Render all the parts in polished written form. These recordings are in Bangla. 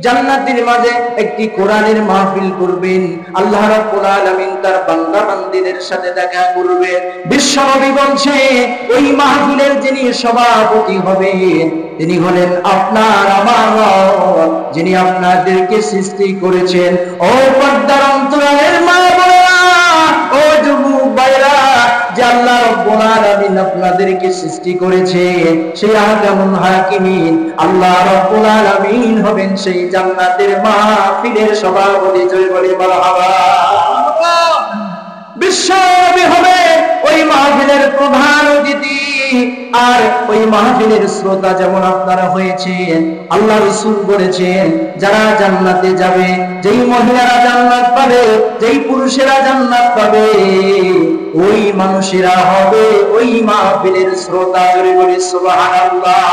জান্নাতের মাঝে একটি কোরআনের মাহফিল করবেন, আল্লাহ রাব্বুল আলামিন তার বান্দা বান্দীদের সাথে দেখা করবেন। বিশ্বনবী বলছে ওই মাহফিলের যিনি সভাপতি হবেন তিনি হলেন আপনার আমার রব, যিনি আপনাদেরকে সৃষ্টি করেছেন। ও পর্দার অন্তরালের মা বোনেরা, ও যুবক ভাইরা, যে আল্লাহ রাব্বুল আলামিন আপনাদেরকে সৃষ্টি করেছেন সেই আহকামুল হাকিমিন আল্লাহ রাব্বুল আলামিন হবেন সেই জান্নাতের মাহফিলের সভাপতি। জয় বলে মারহাবা। বিশ্বনবী হবে ওই মাহফিলের প্রধান অতিথি, আর ওই মাহফিলের শ্রোতা যেমন আপনারা হয়েছেন। আল্লাহ রাসূল বলেছেন যারা জান্নাতে যাবে, যেই মহিলারা জান্নাত পাবে, যেই পুরুষেরা জান্নাত পাবে, ওই মানুষেরা হবে ওই মাহফিলের শ্রোতা। জোরে বলি সুবহানাল্লাহ।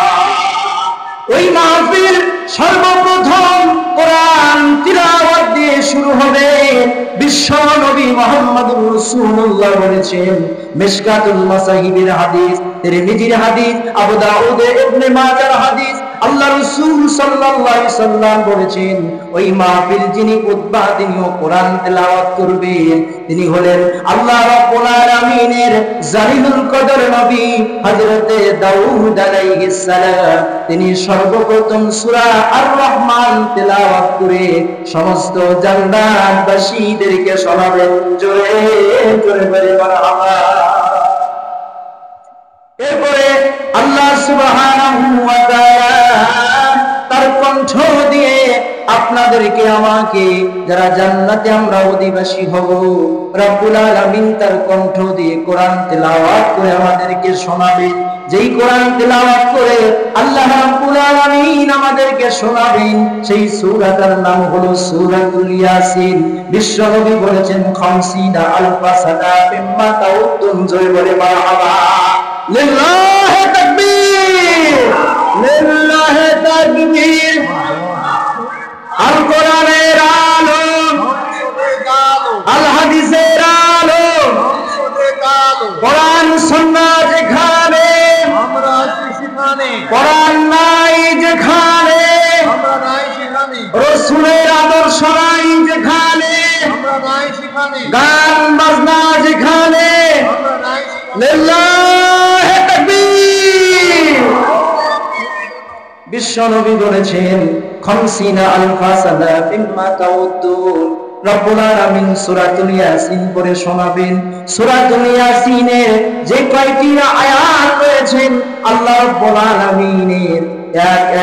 ওই মাহফিল সর্বপ্রথম কোরআন তিলাওয়াত দিয়ে শুরু হবে। বিশ্ব নবী মুহাম্মদুর রাসূলুল্লাহ বলেছেন, মিশকাতুল মাসাহিবের হাদিস, তিরমিজির হাদিস, আবু দাউদ ইবনে মাজাহর হাদিস, আল্লাহ রাসূল সাল্লাল্লাহু আলাইহি সাল্লাম বলেছেন ওই মাহফিল যিনি খুতবা তিনিও কোরআন তেলাওয়াত করবেন তিনি হলেন আল্লাহ রাব্বুল আলামিনের জালিলুল কদর নবী হযরতে দাউদ আলাইহিস সালাম। তিনি সর্বপ্রথম সূরা আর রহমান তেলাওয়াত করে সমস্ত জান্নাতবাসীদেরকে শোনাবেন। জোরে জোরে বলে মারহাবা। এরপরে আল্লাহ সুবহানাহু ওয়া তাআলা তার কণ্ঠ দিয়ে আপনাদেরকে আমাকে যারা জান্নাতে আমরা অধিবাসী হব, রব্বুল আলামিন তার কণ্ঠ দিয়ে কোরআন তেলাওয়াত করে আমাদেরকে শোনাবেন। যেই কোরআন তেলাওয়াত করে আল্লাহ রাব্বুল আলামিন আমাদেরকে শোনাবেন সেই সূরাটার নাম হলো সূরাতুল ইয়াসিন। বিশ্বনবী বলেছেন 50 আলফা সানা মিম্মা তাউদ্দুন। জয় বলে মারহাবা। লিল্লাহি তাকবীর, লিল্লাহি তাকবীর। আল কোরআনের আলো, আল হাদিসের আলো, কোরআন সুন্নাহ যেখানে আমরা সেখানে, কোরআন নাই যেখানে আমরা নাই সেখানে, রাসূলের আদর্শ নাই যেখানে আমরা নাই সেখানে, গান বাজনা যেখানে আমরা নাই সেখানে। লিল্লাহি তাকবীর। বিশ্বনবী বলেছেন 50 আলফা সানা মিম্মা তাউদ্দুন। রব্বুল আলামিন সূরাতুল ইয়াসিন পড়ে শোনাবেন। সূরাতুল ইয়াসিনের যে কয়টি আয়াত রয়েছেন আল্লাহ রাব্বুল আলামিনের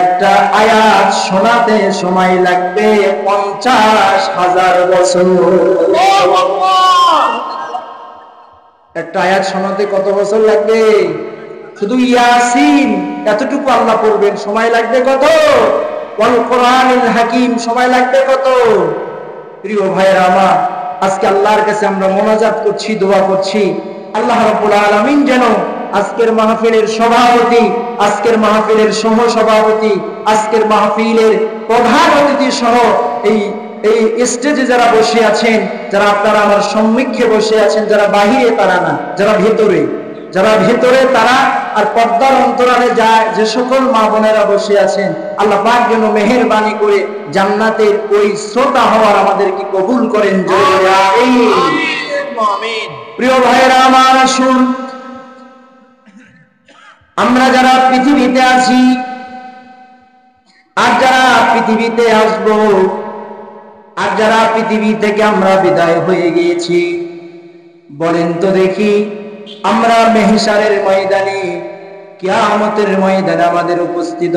একটা আয়াত শোনাতে সময় লাগবে 50,000 বছর। আল্লাহু আকবার। একটা আয়াত শোনাতে কত বছর লাগবে? শুধু ইয়াসিন এতটুকু আল্লাহ পড়বেন সময় লাগবে কত? ওয়াল কোরআনিল হাকিম সময় লাগবে কত? প্রিয় ভাইরা আমার, আজকে আল্লাহর কাছে আমরা মোনাজাত করছি, দোয়া করছি আল্লাহ রাব্বুল আলামিন যেন আজকের মাহফিলের সভাপতি, আজকের মাহফিলের সহ সভাপতি, আজকের মাহফিলের প্রধান অতিথি সহ এই স্টেজে যারা বসে আছেন, যারা আপনারা আমার সম্মুখে বসে আছেন, যারা বাহিরে তারা না, যারা ভেতরে তারা, আর পর্দার অন্তরালে যায় যে সকল মা বোনেরা বসে আছেন, আল্লাহ পাক যেন মেহেরবানি করে জান্নাতের ওই শ্রোতা হওয়ার আমাদেরকে কবুল করেন। আমিন। প্রিয় ভাইরা আমার, আসুন আমরা যারা পৃথিবীতে আছি আর যারা পৃথিবীতে আসব আর যারা পৃথিবী থেকে আমরা বিদায় হয়ে গিয়েছি, বলেন তো দেখি আমরা মেহশারের ময়দানে, কিয়ামতের ময়দানে আমাদের উপস্থিত